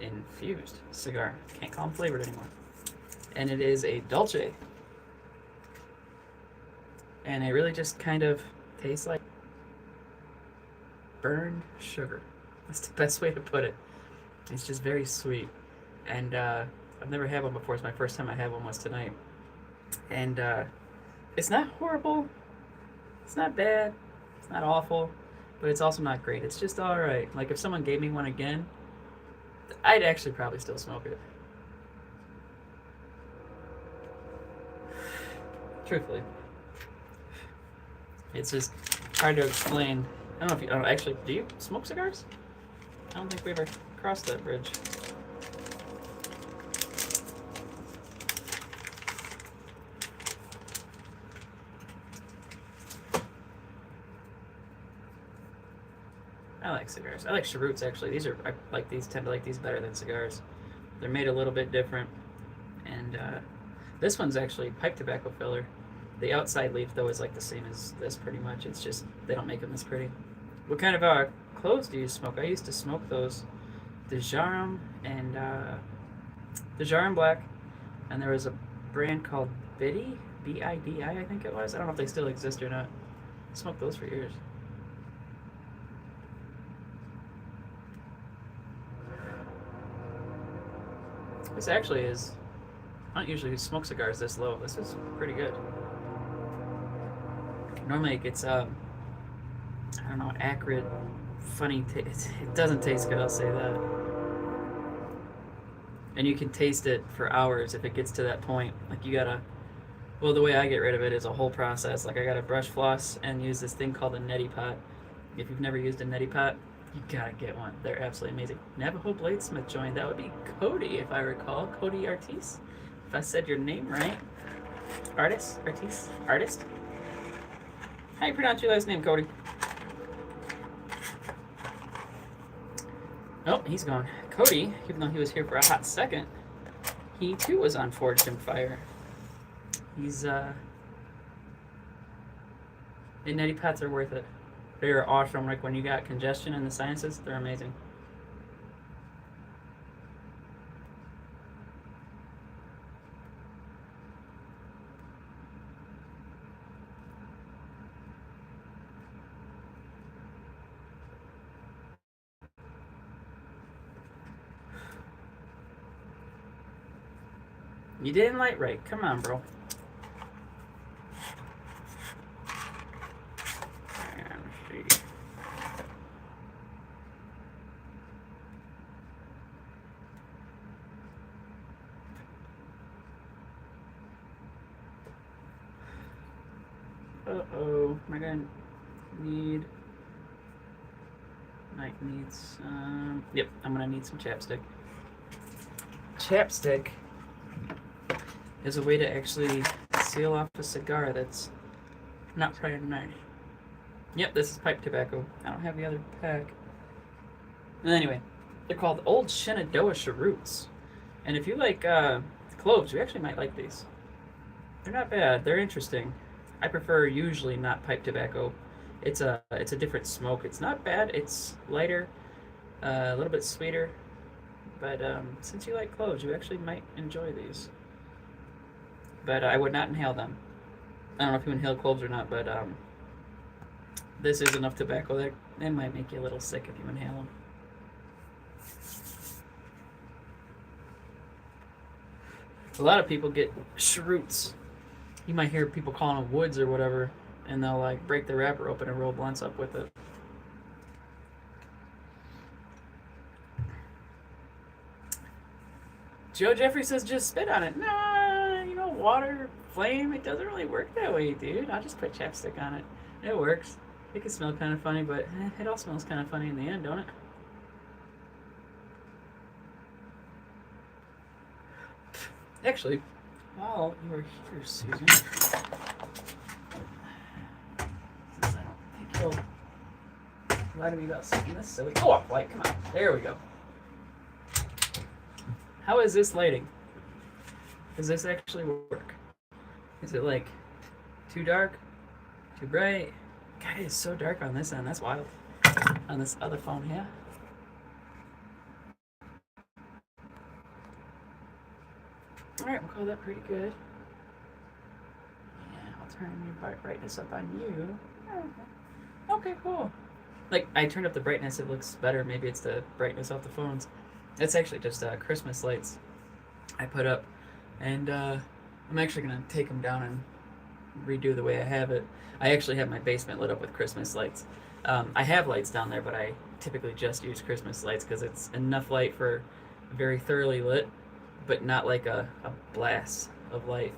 infused cigar. Can't call them flavored anymore. And it is a Dolce. And it really just kind of tastes like burned sugar. That's the best way to put it. It's just very sweet. And I've never had one before. It's my first time I had one was tonight. And it's not horrible. It's not bad. It's not awful. But it's also not great. It's just alright. Like if someone gave me one again, I'd actually probably still smoke it. Truthfully. It's just hard to explain. I don't know if you actually, do you smoke cigars? I don't think we ever crossed that bridge. I like cigars. I like cheroots actually. I like these. Tend to like these better than cigars. They're made a little bit different, and this one's actually pipe tobacco filler. The outside leaf though is like the same as this pretty much. It's just they don't make them as pretty. What kind of cloves do you smoke? I used to smoke those, Dejarum and Dejarum Black, and there was a brand called Biddy, Bidi, I think it was. I don't know if they still exist or not. I smoked those for years. This actually is. I don't usually smoke cigars this low. This is pretty good. Normally it gets I don't know, acrid, funny taste. It doesn't taste good. I'll say that. And you can taste it for hours if it gets to that point. Like you gotta. Well, the way I get rid of it is a whole process. Like I gotta brush floss and use this thing called a neti pot. If you've never used a neti pot, you gotta get one. They're absolutely amazing. Navajo Bladesmith joined. That would be Cody, if I recall. Cody Artis. If I said your name right. Artist? How do you pronounce your last name, Cody? Oh, he's gone. Cody, even though he was here for a hot second, he too was on Forged in Fire. He's and neti pots are worth it. They're awesome. Like when you got congestion in the sinuses, they're amazing. You didn't light right. Come on, bro. Uh-oh. Am I gonna need... Might need some... Yep, I'm gonna need some chapstick. Chapstick is a way to actually seal off a cigar that's not very nice. Yep, this is pipe tobacco. I don't have the other pack. Anyway, they're called Old Shenandoah Cheroots. And if you like cloves, you actually might like these. They're not bad. They're interesting. I prefer usually not pipe tobacco. It's a different smoke. It's not bad. It's lighter, a little bit sweeter. But since you like cloves, you actually might enjoy these. But I would not inhale them. I don't know if you inhale cloves or not, but this is enough tobacco that it might make you a little sick if you inhale them. A lot of people get cheroots. You might hear people calling them woods or whatever, and they'll like break the wrapper open and roll blunts up with it. Joe Jeffrey says just spit on it. Nah, you know, water, flame, it doesn't really work that way, dude. I'll just put chapstick on it. It works. It can smell kind of funny, but it all smells kind of funny in the end, don't it? Actually, while you were here, Susan, since I don't think you'll lie to me about something this silly. Go off light, come on. There we go. How is this lighting? Does this actually work? Is it like too dark? Too bright? God, it is so dark on this end. That's wild. On this other phone here. Alright, we'll call that pretty good. Yeah, I'll turn the brightness up on you. Okay, cool. Like, I turned up the brightness, it looks better. Maybe it's the brightness off the phones. It's actually just Christmas lights I put up. And I'm actually going to take them down and redo the way I have it. I actually have my basement lit up with Christmas lights. I have lights down there, but I typically just use Christmas lights because it's enough light for very thoroughly lit, but not like a blast of light.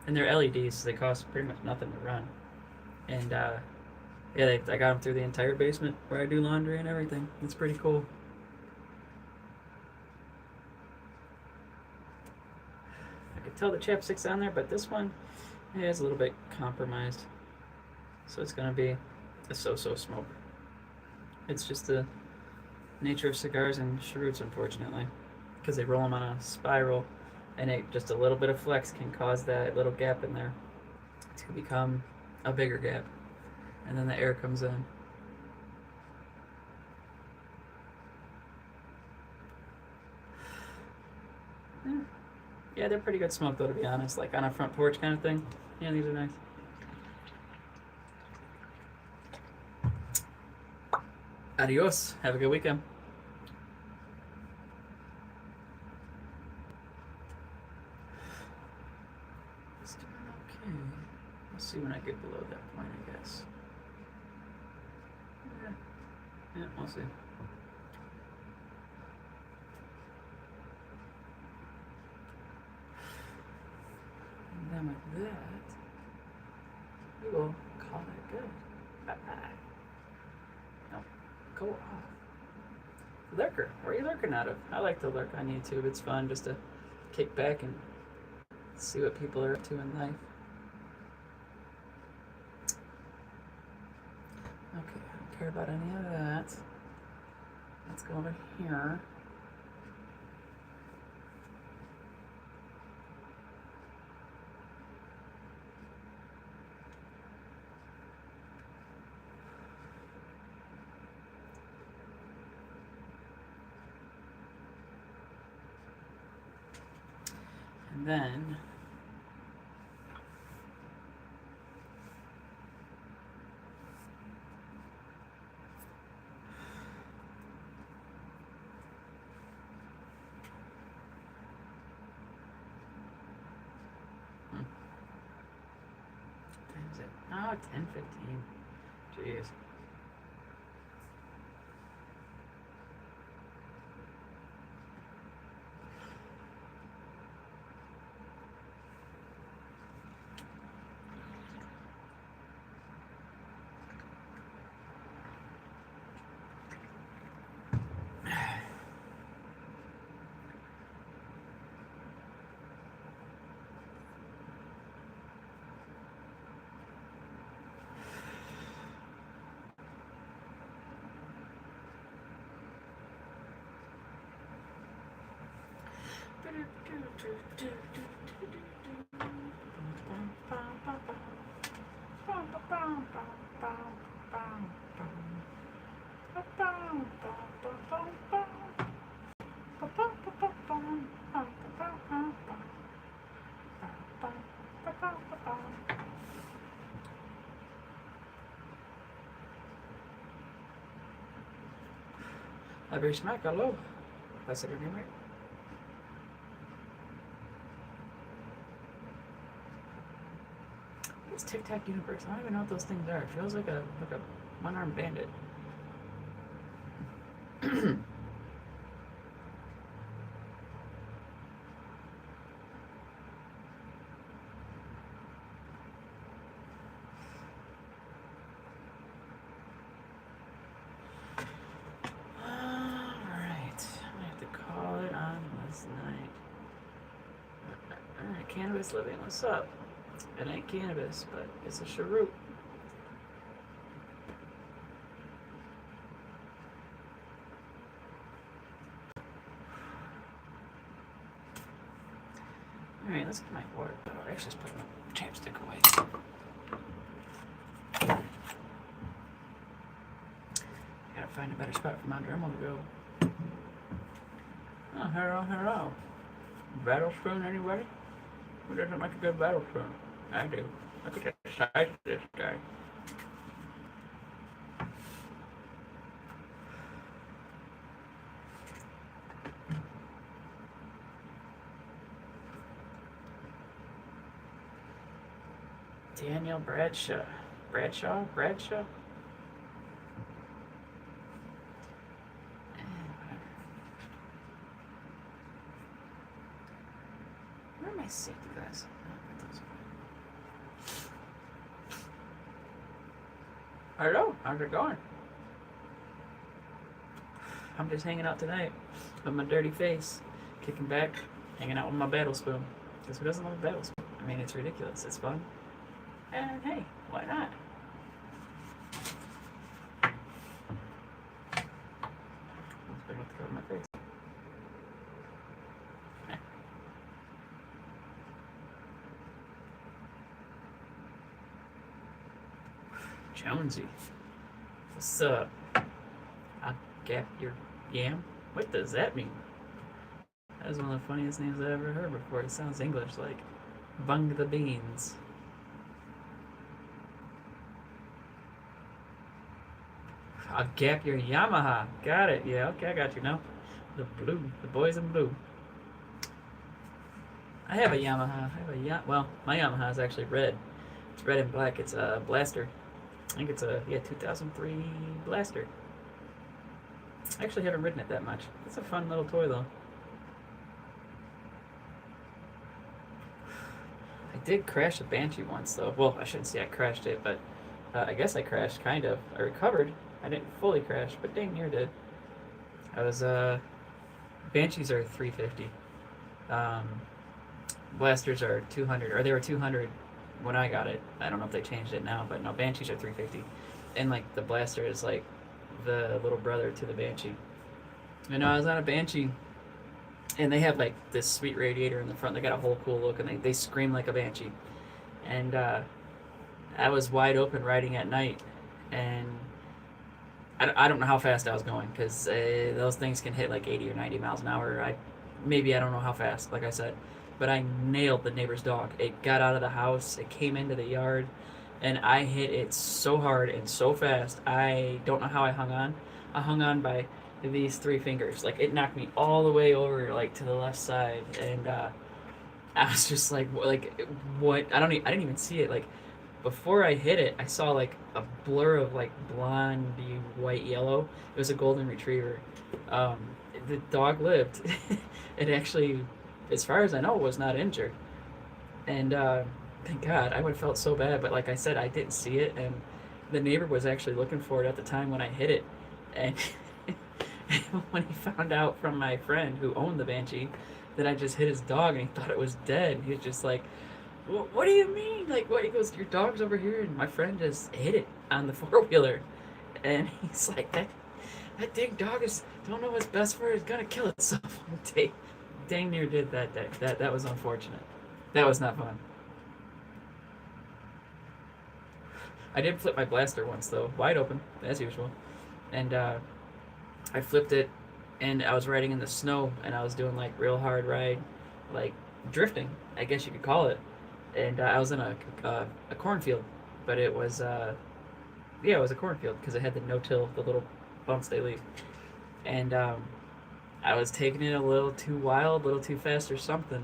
And they're LEDs, so they cost pretty much nothing to run. And yeah, I got them through the entire basement where I do laundry and everything. It's pretty cool. I could tell the chapstick's on there, but this one is a little bit compromised. So it's gonna be a so-so smoke. It's just the nature of cigars and cheroots, unfortunately, because they roll them on a spiral, and just a little bit of flex can cause that little gap in there to become a bigger gap, and then the air comes in. Yeah, they're pretty good smoke though, to be honest. Like on a front porch kind of thing. Yeah, these are nice. Adios. Have a good weekend. It's doing okay. We'll see when I get below that point, I guess. Yeah, we'll see. And then with that, we will call that good. Bye-bye. No, go off. Lurker. Where are you lurking out of? I like to lurk on YouTube. It's fun just to kick back and see what people are up to in life. Okay, I don't care about any of that. Let's go over here. And then what time is it? Oh, 10:15. Jeez. Library Smack, hello. I said your name right. What's Tic Tac Universe? I don't even know what those things are. It feels like a one-armed bandit. Cannabis living, what's up? It ain't cannabis, but it's a cheroot. Alright, let's get my water. Oh, I actually just put my chapstick away. Gotta find a better spot for my Dremel to go. Oh, hello, hello. Battle spoon, anybody? Who doesn't like a good battle spoon? I do. Look at the size of this guy. Daniel Bradshaw. Bradshaw? Bradshaw? Where are my safety glasses? Hello, how's it going? I'm just hanging out tonight with my dirty face, kicking back, hanging out with my battle spoon. Because who doesn't love a battle spoon? I mean, it's ridiculous. It's fun. And hey, why not? Let's pick up the cover of my face. Jonesy. What's up? I'll gap your yam? What does that mean? That is one of the funniest names I've ever heard before. It sounds English, like Bung the Beans. I'll gap your Yamaha. Got it. Yeah, okay, I got you now. The blue. The boys in blue. I have a Yamaha. Well, my Yamaha is actually red. It's red and black. It's a Blaster. I think it's a 2003 Blaster. I actually haven't ridden it that much. It's a fun little toy though. I did crash a Banshee once though. Well, I shouldn't say I crashed it, but I guess I crashed kind of. I recovered. I didn't fully crash, but dang near did. I was Banshees are 350. Blasters are 200, or they were 200 when I got it. I don't know if they changed it now, but no, Banshees are 350. And like the Blaster is like the little brother to the Banshee. You know, I was on a Banshee, and they have like this sweet radiator in the front. They got a whole cool look, and they scream like a Banshee. And I was wide open riding at night, and I don't know how fast I was going, because those things can hit like 80 or 90 miles an hour. I don't know how fast, like I said, but I nailed the neighbor's dog. It got out of the house, it came into the yard, and I hit it so hard and so fast. I don't know how I hung on. I hung on by these 3 fingers. Like, it knocked me all the way over, like, to the left side, and I was just like, what? I didn't even see it. Like, before I hit it, I saw like a blur of like blondie white yellow. It was a golden retriever. The dog lived. It actually, as far as I know, was not injured. And thank God. I would have felt so bad, but like I said, I didn't see it, and the neighbor was actually looking for it at the time when I hit it. And when he found out from my friend who owned the Banshee that I just hit his dog and he thought it was dead, he was just like, what do you mean? Like, what? He goes, your dog's over here, and my friend just hit it on the 4-wheeler. And he's like, that dang dog don't know what's best for it, it's gonna kill itself. Dang near did that day. That was unfortunate. That was not fun. I did flip my Blaster once though, wide open as usual, and I flipped it, and I was riding in the snow, and I was doing like real hard ride, like drifting, I guess you could call it. And I was in a cornfield, but it was it was a cornfield because it had the no-till, the little bumps they leave. And I was taking it a little too wild, a little too fast or something,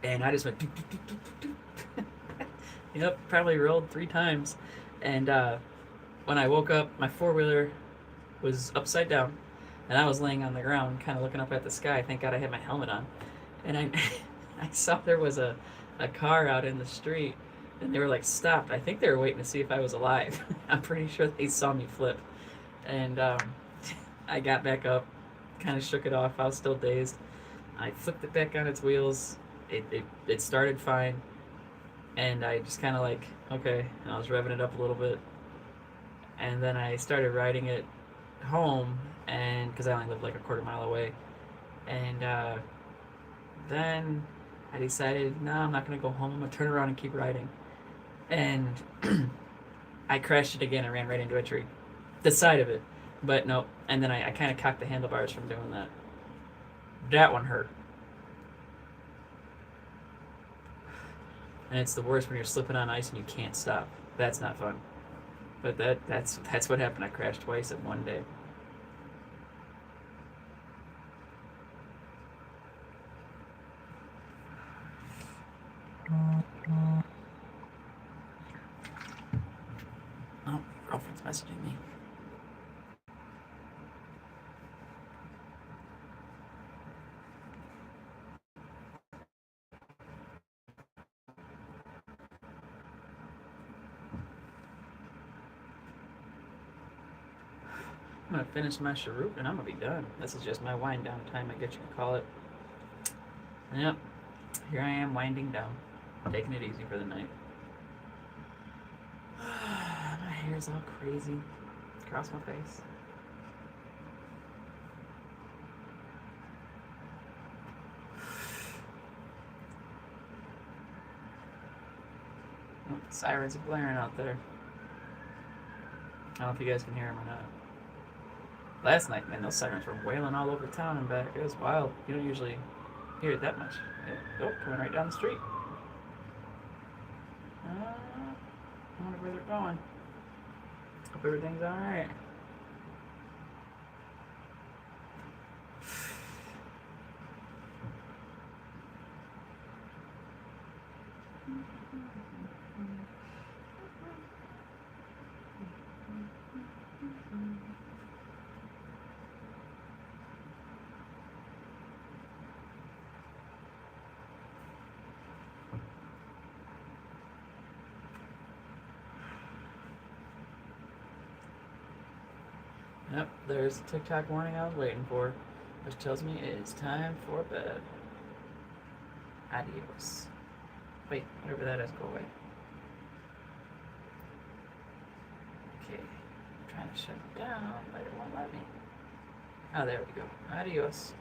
and I just went doo, doo, doo, doo, doo, doo. Yep, probably rolled 3 times. And when I woke up, my 4-wheeler was upside down, and I was laying on the ground kind of looking up at the sky. Thank God I had my helmet on. And I saw there was a car out in the street, and they were like stopped. I think they were waiting to see if I was alive. I'm pretty sure they saw me flip. And I got back up, kind of shook it off. I was still dazed. I flipped it back on its wheels. It started fine, and I just kind of like, okay, and I was revving it up a little bit, and then I started riding it home, and because I only lived like a quarter mile away, and then I decided, no, I'm not gonna go home. I'm gonna turn around and keep riding, and I crashed it again and ran right into a tree, the side of it. But nope. And then I kind of cocked the handlebars from doing that. That one hurt. And it's the worst when you're slipping on ice and you can't stop. That's not fun. But that's what happened. I crashed twice in one day. Oh, girlfriend's messaging me. I'm gonna finish my cheroot and I'm gonna be done. This is just my wind down time, I guess you could call it. Yep, here I am winding down, taking it easy for the night. My hair's all crazy across my face. Oh, sirens are blaring out there. I don't know if you guys can hear them or not. Last night, man, those sirens were wailing all over town and back. It was wild. You don't usually hear it that much. Oh, coming right down the street. I wonder where they're going. Hope everything's alright. Yep, there's the TikTok warning I was waiting for, which tells me it's time for bed. Adios. Wait, whatever that is, go away. Okay, I'm trying to shut it down, but it won't let me. Oh, there we go. Adios.